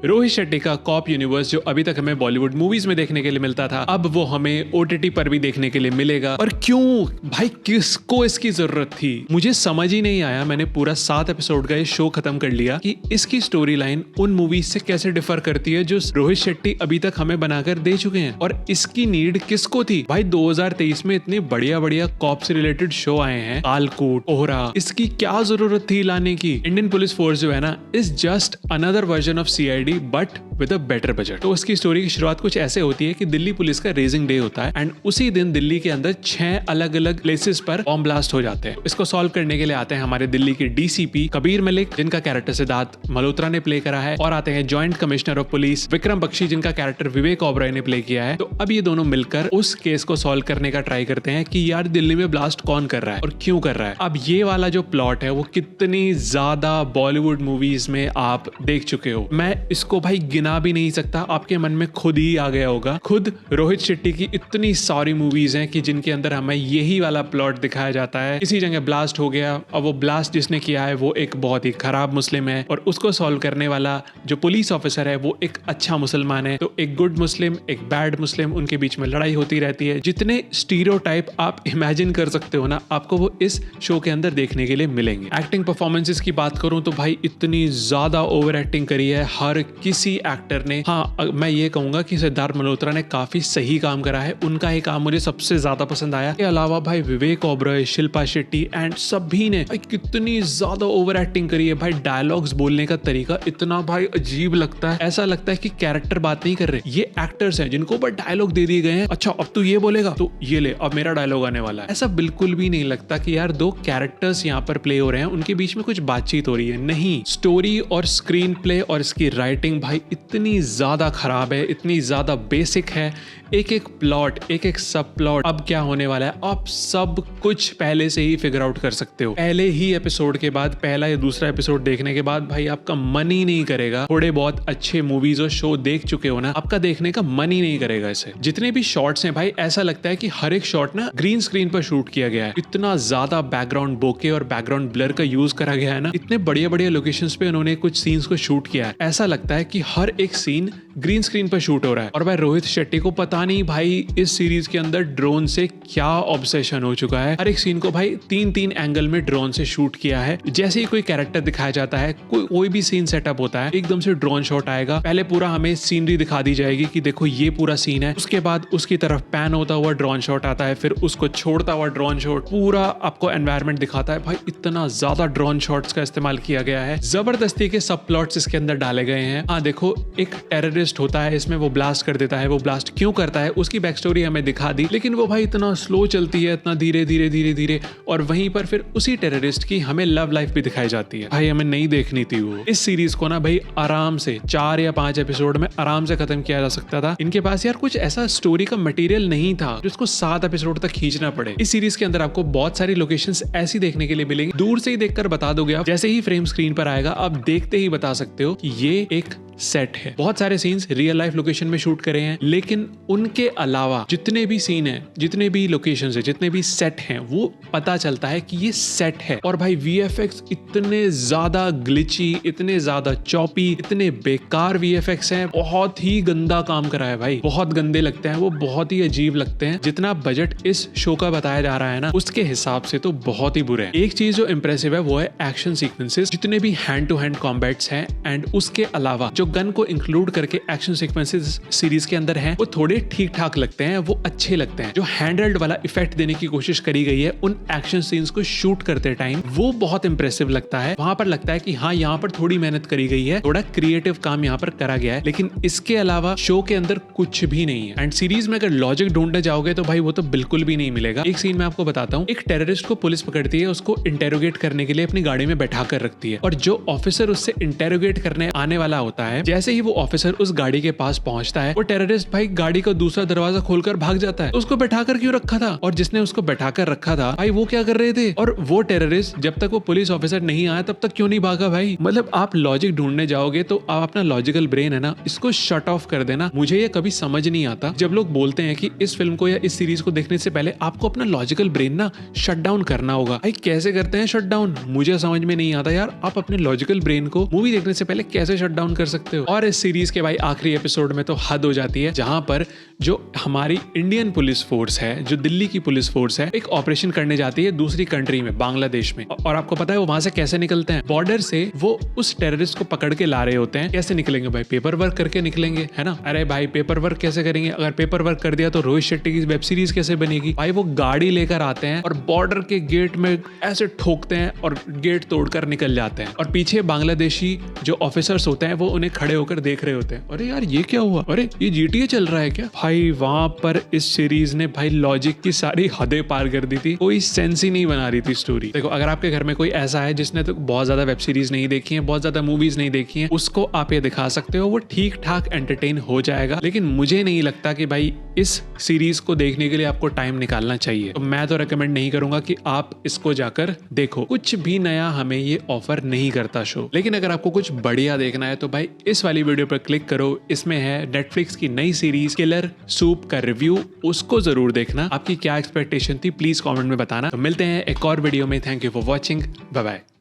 रोहित शेट्टी का cop universe जो अभी तक हमें बॉलीवुड मूवीज में देखने के लिए मिलता था, अब वो हमें ओटीटी पर भी देखने के लिए मिलेगा। और क्यों भाई, किसको इसकी जरूरत थी? मुझे समझ ही नहीं आया। मैंने पूरा 7 एपिसोड का ये शो खत्म कर लिया कि इसकी स्टोरी लाइन उन मूवीज से कैसे डिफर करती है जो रोहित शेट्टी अभी तक हमें बनाकर दे चुके हैं, और इसकी नीड किसको थी? भाई 2023 में इतने बढ़िया बढ़िया कॉप से रिलेटेड शो आए हैं, कालकोट, ओहरा, इसकी क्या जरूरत थी लाने की? इंडियन पुलिस फोर्स जो है ना, is just another version of CID but with a better budget. तो उसकी स्टोरी की शुरुआत कुछ ऐसे होती है कि दिल्ली पुलिस का रेजिंग डे होता है एंड उसी दिन दिल्ली के अंदर 6 अलग अलग प्लेसेस पर बॉम्ब ब्लास्ट हो जाते हैं। इसको सॉल्व करने के लिए आते हैं हमारे दिल्ली के डीसीपी कबीर मलिक, जिनका कैरेक्टर सिद्धार्थ मल्होत्रा ने प्ले करा है, और आते हैं joint commissioner of police Vikram Bakshi, जिनका कैरेक्टर विवेक ओबरॉय ने प्ले किया है। तो अब ये दोनों मिलकर उस केस को सॉल्व करने का ट्राई करते हैं कि यार दिल्ली में ब्लास्ट कौन कर रहा है और क्यों कर रहा है। अब ये वाला जो प्लॉट है वो कितनी ज्यादा बॉलीवुड मूवीज में आप देख चुके हो, मैं इसको भाई गिना भी नहीं सकता। आपके मन में खुद ही आ गया होगा। खुद रोहित शेट्टी की इतनी सारी मूवीज हैं कि जिनके अंदर हमें यही वाला प्लॉट दिखाया जाता है। किसी जगह ब्लास्ट हो गया और वो ब्लास्ट जिसने किया है वो एक बहुत ही खराब मुस्लिम है, और उसको सॉल्व करने वाला जो पुलिस ऑफिसर है वो एक अच्छा मुसलमान है। तो एक गुड मुस्लिम, एक बैड मुस्लिम, उनके बीच में लड़ाई होती रहती है। जितने स्टीरियोटाइप आप इमेजिन कर सकते हो ना, आपको वो इस शो के अंदर देखने के लिए मिलेंगे। एक्टिंग परफॉर्मेंसेस की बात करूं तो भाई इतनी ज्यादा ओवर एक्टिंग करी है हर किसी एक्टर ने। हाँ, मैं ये कहूंगा कि सिद्धार्थ मल्होत्रा ने काफी सही काम करा है, उनका ही काम मुझे सबसे ज्यादा पसंद आया। के अलावा भाई विवेक ओबरॉय, शिल्पा शेट्टी एंड सभी ने भाई कितनी ज्यादा ओवर एक्टिंग करी है। भाई डायलॉग्स बोलने का तरीका इतना भाई अजीब लगता है, ऐसा लगता है कि कैरेक्टर बात नहीं कर रहे, ये एक्टर्स हैं जिनको बस डायलॉग दे दिए गए हैं। अच्छा अब तू ये बोलेगा तो ये ले, अब मेरा डायलॉग आने वाला है। ऐसा बिल्कुल भी नहीं लगता कि यार दो कैरेक्टर्स यहाँ पर प्ले हो रहे हैं, उनके बीच में कुछ बातचीत हो रही है। नहीं, स्टोरी और स्क्रीन प्ले और इसकी राइटिंग भाई इतनी ज्यादा खराब है, इतनी ज्यादा बेसिक है। एक एक प्लॉट, एक एक सब प्लॉट, अब क्या होने वाला है, आप सब कुछ पहले से ही फिगर आउट कर सकते हो। पहले ही एपिसोड के बाद, पहला या दूसरा एपिसोड देखने के बाद भाई आपका मन ही नहीं करेगा। थोड़े बहुत अच्छे मूवीज और शो देख चुके हो ना, आपका देखने का मन ही नहीं करेगा इसे। जितने भी शॉट्स हैं भाई, ऐसा लगता है कि हर एक शॉट ना ग्रीन स्क्रीन पर शूट किया गया है। इतना ज्यादा बैकग्राउंड बोके और बैकग्राउंड ब्लर का यूज करा गया है ना, इतने बढ़िया बढ़िया लोकेशंस पे उन्होंने कुछ सीन्स को शूट किया है। ऐसा लगता है कि हर एक सीन ग्रीन स्क्रीन पर शूट हो रहा है। और भाई रोहित शेट्टी को पता नहीं भाई इस सीरीज के अंदर ड्रोन से क्या ऑब्सेशन हो चुका है। हर एक सीन को भाई 3-3 एंगल में ड्रोन से शूट किया है। जैसे ही कोई कैरेक्टर दिखाया जाता है, कोई भी सीन सेटअप होता है, एकदम से ड्रोन शॉट आएगा। पहले पूरा हमें सीनरी दिखा दी जाएगी कि देखो ये पूरा सीन है, उसके बाद उसकी तरफ पैन होता हुआ ड्रोन शॉट आता है, फिर उसको छोड़ता हुआ ड्रोन शॉट, पूरा आपको एनवायरनमेंट दिखाता है। भाई इतना ज्यादा ड्रोन शॉट्स का इस्तेमाल किया गया है, जबरदस्ती के सब प्लॉट्स इसके अंदर डाले गए हैं। हाँ देखो, एक टेररिस्ट होता है इसमें, वो ब्लास्ट कर देता है। वो ब्लास्ट क्यों करता है उसकी बैक स्टोरी हमें दिखा दी, लेकिन वो भाई इतना स्लो चलती है, इतना धीरे धीरे धीरे धीरे। और वहीं पर फिर उसी टेररिस्ट की हमें लव लाइफ भी दिखाई जाती है। भाई हमें नहीं देखनी थी वो। इस सीरीज को ना भाई आराम से 4 या 5 एपिसोड में आराम से खत्म किया जा सकता था। इनके पास यार कुछ ऐसा स्टोरी का मटेरियल नहीं था जिसको 7 एपिसोड तक खींचना पड़े। इस सीरीज के अंदर आपको बहुत सारी लोकेशंस ऐसी देखने के लिए मिलेंगी, दूर से ही देखकर बता दोगे आप। जैसे ही फ्रेम स्क्रीन पर आएगा आप देखते ही बता सकते हो कि ये एक सेट है। बहुत सारे सीन्स रियल लाइफ लोकेशन में शूट करे हैं, लेकिन उनके अलावा जितने भी सीन हैं, जितने भी लोकेशंस हैं, जितने भी सेट हैं, वो पता चलता है कि ये सेट है। और भाई वीएफएक्स इतने ज्यादा ग्लिची, इतने ज्यादा चॉपी, इतने बेकार वीएफएक्स हैं, बहुत ही गंदा काम करा है भाई। बहुत गंदे लगते हैं वो, बहुत ही अजीब लगते हैं। जितना बजट इस शो का बताया जा रहा है ना, उसके हिसाब से तो बहुत ही बुरे हैं। एक चीज जो इंप्रेसिव है वो है एक्शन सीक्वेंसेस, जितने भी हैंड टू हैंड कॉम्बैट्स हैं, एंड उसके अलावा जो गन को इंक्लूड करके एक्शन सीक्वेंसेस सीरीज के अंदर हैं, वो थोड़े ठीक ठाक लगते हैं, वो अच्छे लगते हैं। जो हैंडहेल्ड वाला इफेक्ट देने की कोशिश करी गई है उन एक्शन सीन्स को शूट करते टाइम, वो बहुत इंप्रेसिव लगता है। वहां पर लगता है कि हाँ यहाँ पर थोड़ी मेहनत करी गई है, थोड़ा क्रिएटिव काम यहाँ पर करा गया है, लेकिन इसके अलावा शो के अंदर कुछ भी नहीं है। एंड सीरीज में अगर लॉजिक ढूंढने जाओगे तो भाई वो तो बिल्कुल भी नहीं मिलेगा। एक सीन में आपको बताता हूँ, एक टेररिस्ट को पुलिस पकड़ती है, उसको इंटेरोगेट करने के लिए अपनी गाड़ी में बैठा कर रखती है, और जो ऑफिसर उससे इंटेरोगेट करने आने वाला होता है, जैसे ही वो ऑफिसर उस गाड़ी के पास पहुंचता है, वो टेररिस्ट भाई गाड़ी का दूसरा दरवाजा खोलकर भाग जाता है। उसको बैठाकर क्यों रखा था? और जिसने उसको बैठाकर रखा था भाई वो क्या कर रहे थे? और वो टेररिस्ट जब तक वो पुलिस ऑफिसर नहीं आया तब तक क्यों नहीं भागा भाई? मतलब आप लॉजिक ढूंढने जाओगे तो आप अपना लॉजिकल ब्रेन है ना, इसको शट ऑफ कर देना। मुझे ये कभी समझ नहीं आता जब लोग बोलते हैं कि इस फिल्म को या इस सीरीज को देखने से पहले आपको अपना लॉजिकल ब्रेन ना शट डाउन करना होगा। भाई कैसे करते हैं शट डाउन? मुझे समझ में नहीं आता यार। आप अपने लॉजिकल ब्रेन को मूवी देखने से पहले कैसे शट डाउन कर सकते सकते हो। और इस सीरीज के भाई आखिरी एपिसोड में तो हद हो जाती है, जहां पर जो हमारी इंडियन पुलिस फोर्स है, जो दिल्ली की पुलिस फोर्स है, एक ऑपरेशन करने जाती है दूसरी कंट्री में, बांग्लादेश में। और आपको पता है वो वहां से कैसे निकलते हैं? बॉर्डर से वो उस टेररिस्ट को पकड़ के ला रहे होते हैं। कैसे निकलेंगे भाई? पेपर वर्क करके निकलेंगे, है ना? अरे भाई पेपर वर्क कैसे करेंगे? अगर पेपर वर्क कर दिया तो रोहित शेट्टी की वेब सीरीज कैसे बनेगी? भाई वो गाड़ी लेकर आते हैं और बॉर्डर के गेट में ऐसे ठोकते हैं और गेट तोड़कर निकल जाते हैं। और पीछे बांग्लादेशी जो ऑफिसर्स होते हैं वो उन्हें खड़े होकर देख रहे होते हैं। अरे यार ये क्या हुआ? अरे ये GTA चल रहा है क्या? भाई वहां पर इस सीरीज ने भाई लॉजिक की सारी हदें पार कर दी थी। कोई सेंस ही नहीं बना रही थी स्टोरी। देखो, अगर आपके घर में कोई ऐसा है जिसने तो बहुत ज्यादा वेब सीरीज नहीं देखी है, बहुत ज्यादा मूवीज नहीं देखी है, उसको आप ये दिखा सकते हो, वो ठीक ठाक एंटरटेन हो जाएगा। लेकिन मुझे नहीं लगता कि भाई इस सीरीज को देखने के लिए आपको टाइम निकालना चाहिए। तो मैं तो रेकमेंड नहीं करूंगा कि आप इसको जाकर देखो। कुछ भी नया हमें ये ऑफर नहीं करता शो। लेकिन अगर आपको कुछ बढ़िया देखना है तो भाई इस वाली वीडियो पर क्लिक करो। इसमें है नेटफ्लिक्स की नई सीरीज किलर सूप का रिव्यू, उसको जरूर देखना। आपकी क्या एक्सपेक्टेशन थी प्लीज कमेंट में बताना। तो मिलते हैं एक और वीडियो में। Thank you for watching, bye bye.